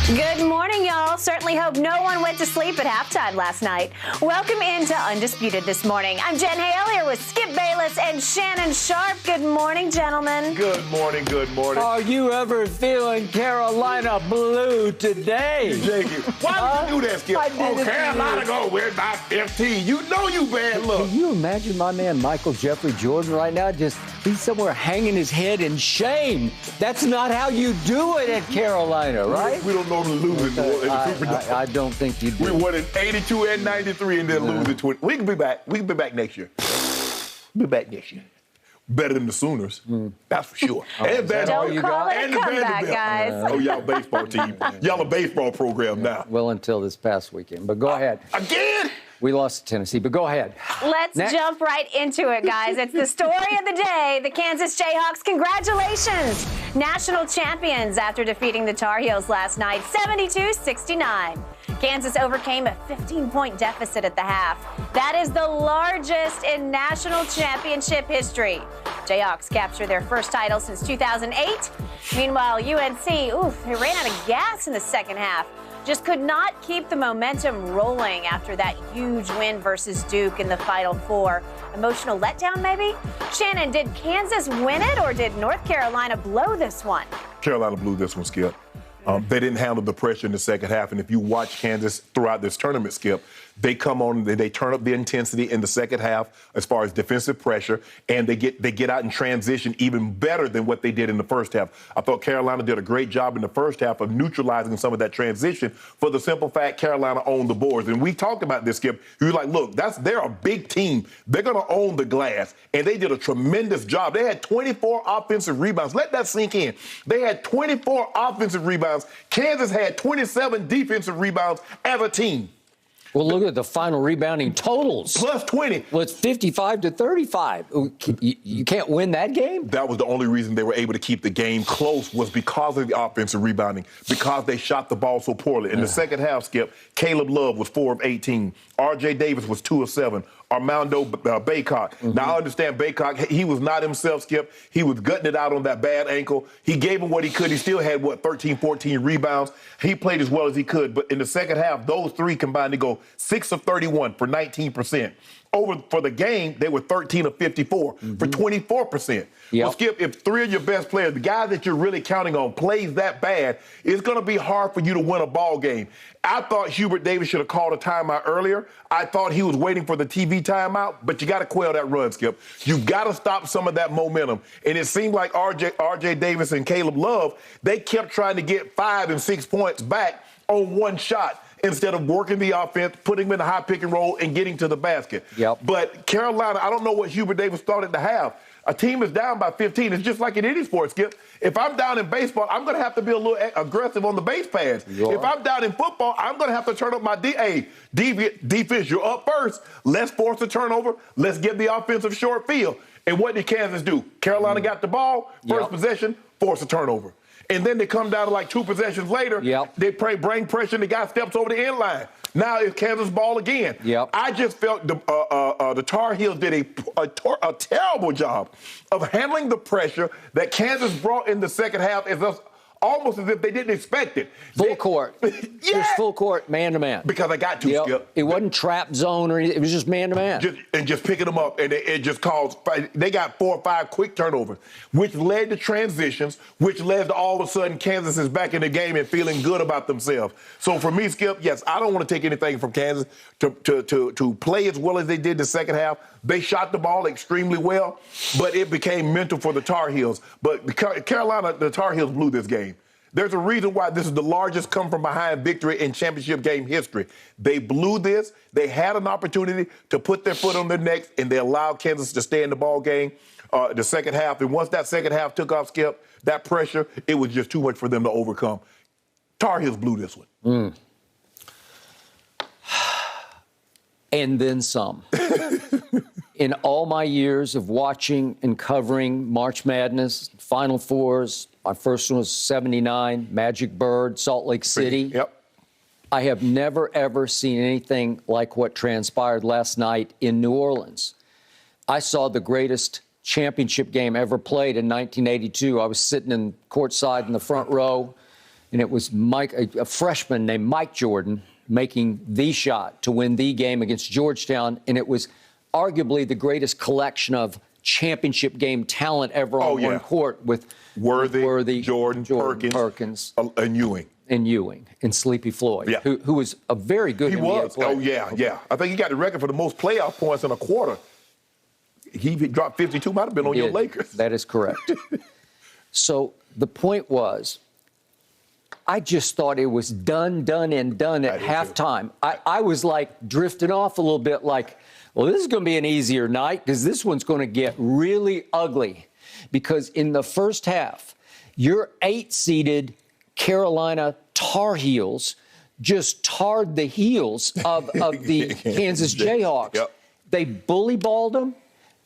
Good morning, y'all. Certainly hope no one went to sleep at halftime last night. Welcome into Undisputed this morning. I'm Jen Hale here with Skip Bayless and Shannon Sharp. Good morning, gentlemen. Good morning, good morning. Are you ever feeling Carolina blue today? Why would you do that, Skip? Carolina go win by 15. You know you bad luck. Can you imagine my man Michael Jeffrey Jordan right now? He's somewhere hanging his head in shame. That's not how you do it at Carolina, right? We don't normally lose in the Superdome. I don't think you do. We won in 82 and 93 and then lose in 20. We can be back. We can be back next year. Be back next year. Better than the Sooners. That's for sure. And don't call it a comeback, guys. Oh, y'all baseball team. Y'all a baseball program now. Well, until this past weekend. But go ahead. Again? We lost to Tennessee, but go ahead. Let's jump right into it, guys. It's the story of the day. The Kansas Jayhawks, congratulations. National champions after defeating the Tar Heels last night, 72-69. Kansas overcame a 15-point deficit at the half. That is the largest in national championship history. Jayhawks captured their first title since 2008. Meanwhile, UNC, they ran out of gas in the second half. Just could not keep the momentum rolling after that huge win versus Duke in the Final Four. Emotional letdown, maybe? Shannon, did Kansas win it, or did North Carolina blow this one? Carolina blew this one, Skip. They didn't handle the pressure in the second half. And if you watch Kansas throughout this tournament, Skip, they come on, they turn up the intensity in the second half as far as defensive pressure, and they get out in transition even better than what they did in the first half. I thought Carolina did a great job in the first half of neutralizing some of that transition for the simple fact Carolina owned the boards. And we talked about this, Skip. You were like, look, they're a big team. They're going to own the glass. And they did a tremendous job. They had 24 offensive rebounds. Let that sink in. They had 24 offensive rebounds. Kansas had 27 defensive rebounds as a team. Well, look at the final rebounding totals. Plus 20. Well, it's 55-35. You can't win that game? That was the only reason they were able to keep the game close, was because of the offensive rebounding, because they shot the ball so poorly. In the second half, Skip, Caleb Love was 4 of 18. R.J. Davis was 2 of 7. Armando Baycock. Now, I understand Baycock, he was not himself, Skip. He was gutting it out on that bad ankle. He gave him what he could. He still had, 13, 14 rebounds. He played as well as he could. But in the second half, those three combined to go 6 of 31 for 19%. For the game, they were 13 of 54 for 24%. Well, Skip, if three of your best players, the guy that you're really counting on, plays that bad, it's going to be hard for you to win a ball game. I thought Hubert Davis should have called a timeout earlier. I thought he was waiting for the TV timeout, but you got to quell that run, Skip. You've got to stop some of that momentum. And it seemed like R.J. Davis and Caleb Love, they kept trying to get 5 and 6 points back on one shot, instead of working the offense, putting them in a high pick and roll, and getting to the basket. But Carolina, I don't know what Hubert Davis thought at the half. A team is down by 15. It's just like in any sport, Skip. If I'm down in baseball, I'm going to have to be a little aggressive on the base pads. If I'm down in football, I'm going to have to turn up my defense. You're up first. Let's force a turnover. Let's get the offensive short field. And what did Kansas do? Carolina got the ball, first possession, force a turnover. And then they come down to like 2 possessions later. They bring pressure, and the guy steps over the end line. Now it's Kansas ball again. I just felt the Tar Heels did a terrible job of handling the pressure that Kansas brought in the second half, almost as if they didn't expect it. Full court. It was full court, man-to-man. Because I got to, Skip. It wasn't trap zone or anything. It was just man-to-man. Just picking them up, and it just caused – they got 4 or 5 quick turnovers, which led to transitions, which led to all of a sudden Kansas is back in the game and feeling good about themselves. So for me, Skip, yes, I don't want to take anything from Kansas to play as well as they did the second half. They shot the ball extremely well, but it became mental for the Tar Heels. But Carolina, the Tar Heels blew this game. There's a reason why this is the largest come-from-behind victory in championship game history. They blew this. They had an opportunity to put their foot on their necks, and they allowed Kansas to stay in the ball game the second half. And once that second half took off, Skip, that pressure, it was just too much for them to overcome. Tar Heels blew this one. And then some. In all my years of watching and covering March Madness, Final Fours, my first one was 79, Magic Bird, Salt Lake City. I have never, ever seen anything like what transpired last night in New Orleans. I saw the greatest championship game ever played in 1982. I was sitting in courtside in the front row and it was a freshman named Mike Jordan making the shot to win the game against Georgetown, and it was arguably the greatest collection of championship game talent ever on one court with Worthy, Jordan, Perkins, and Ewing. And Sleepy Floyd, who was a very good NBA player. Oh, yeah. I think he got the record for the most playoff points in a quarter. He dropped 52, might have been on your Lakers. That is correct. So the point was, I just thought it was done at halftime. I was like drifting off a little bit like, well, this is going to be an easier night because this one's going to get really ugly. Because in the first half, your 8-seeded Carolina Tar Heels just tarred the heels of the Kansas Jayhawks. Yep. They bully balled them.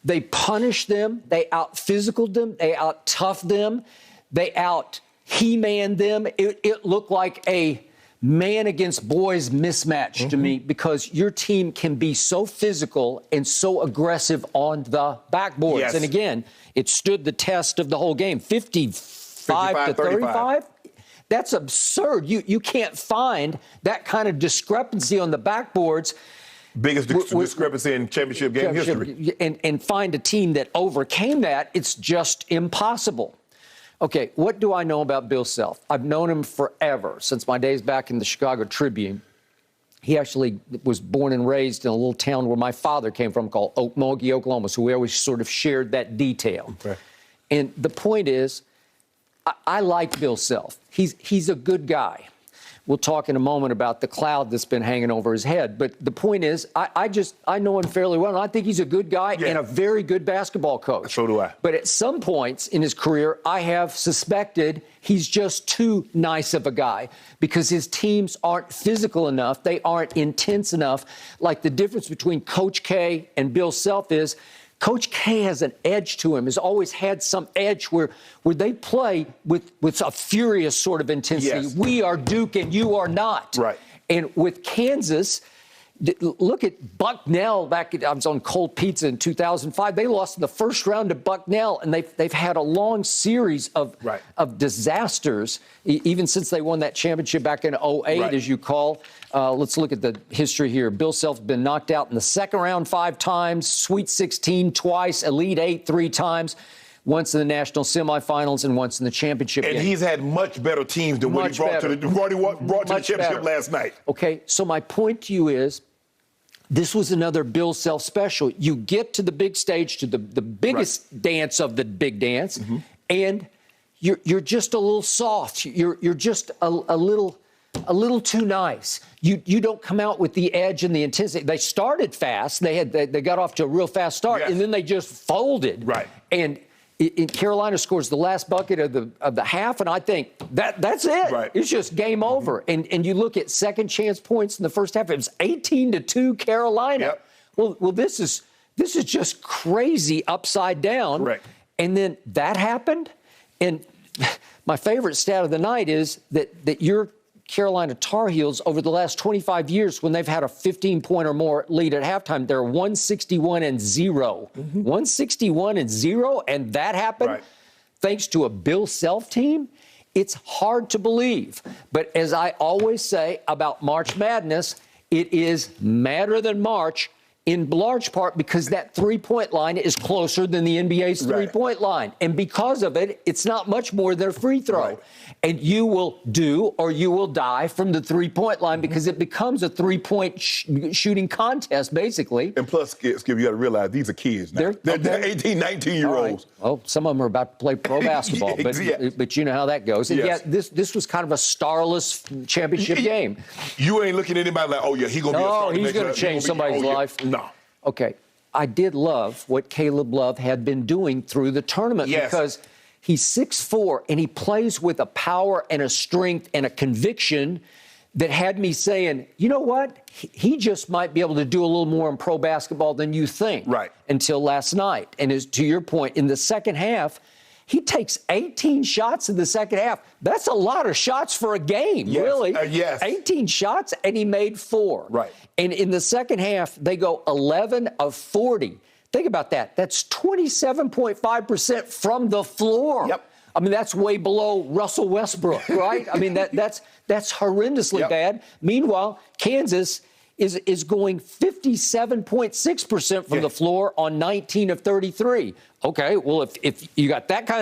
They punished them. They out-physicaled them. They out-toughed them. They out-he-manned them. It looked like a man against boys mismatch to me because your team can be so physical and so aggressive on the backboards. Yes. And again, it stood the test of the whole game. 55 to 35? That's absurd. You can't find that kind of discrepancy on the backboards. Biggest discrepancy in championship game history. And find a team that overcame that, it's just impossible. Okay, what do I know about Bill Self? I've known him forever, since my days back in the Chicago Tribune. He actually was born and raised in a little town where my father came from called Okmulgee, Oklahoma, so we always sort of shared that detail. Okay. And the point is, I like Bill Self. He's a good guy. We'll talk in a moment about the cloud that's been hanging over his head. But the point is, I know him fairly well, and I think he's a good guy and a very good basketball coach. So do I. But at some points in his career, I have suspected he's just too nice of a guy because his teams aren't physical enough. They aren't intense enough. Like the difference between Coach K and Bill Self is Coach K has an edge to him, has always had some edge where they play with a furious sort of intensity. Yes. We are Duke and you are not. Right. And with Kansas, look at Bucknell I was on Cold Pizza in 2005. They lost in the first round to Bucknell, and they've had a long series of disasters, even since they won that championship back in 08, as you call. Let's look at the history here. Bill Self's been knocked out in the second round 5 times, Sweet 16 twice, Elite 8 3 times, once in the national semifinals and once in the championship game. And he's had much better teams than what he brought to the championship last night. Okay, so my point to you is, this was another Bill Self special. You get to the big stage, to the biggest dance of the big dance, and you're just a little soft. You're just a little too nice. You don't come out with the edge and the intensity. They started fast. They got off to a real fast start, and then they just folded. Right. And Carolina scores the last bucket of the half, and I think that's it. Right. It's just game over. And you look at second chance points in the first half. It was 18-2 Carolina. Yep. Well, this is just crazy upside down. Right. And then that happened, and my favorite stat of the night is that your Carolina Tar Heels over the last 25 years, when they've had a 15-point or more lead at halftime, they're 161-0. 161-0, and that happened thanks to a Bill Self team. It's hard to believe. But as I always say about March Madness, it is madder than March, in large part because that three-point line is closer than the NBA's three-point line. And because of it, it's not much more than a free throw. Right. And you will do or you will die from the three-point line because it becomes a three-point shooting contest, basically. And plus, Skip, you got to realize these are kids now. They're 18, 19-year-olds. Right. Well, some of them are about to play pro basketball, but you know how that goes. And this was kind of a starless championship game. You ain't looking at anybody like, oh, yeah, he's going to be a star. He's going to change somebody's life. No. Okay. I did love what Caleb Love had been doing through the tournament because he's 6'4", and he plays with a power and a strength and a conviction that had me saying, you know what? He just might be able to do a little more in pro basketball than you think. Right. Until last night. And to your point, in the second half, he takes 18 shots in the second half. That's a lot of shots for a game, really. 18 shots, and he made 4. Right. And in the second half, they go 11 of 40. Think about that. That's 27.5% from the floor. Yep. I mean, that's way below Russell Westbrook, right? I mean, that's horrendously bad. Meanwhile, Kansas is going 57.6% from the floor on 19 of 33. Okay, well, if you got that kind of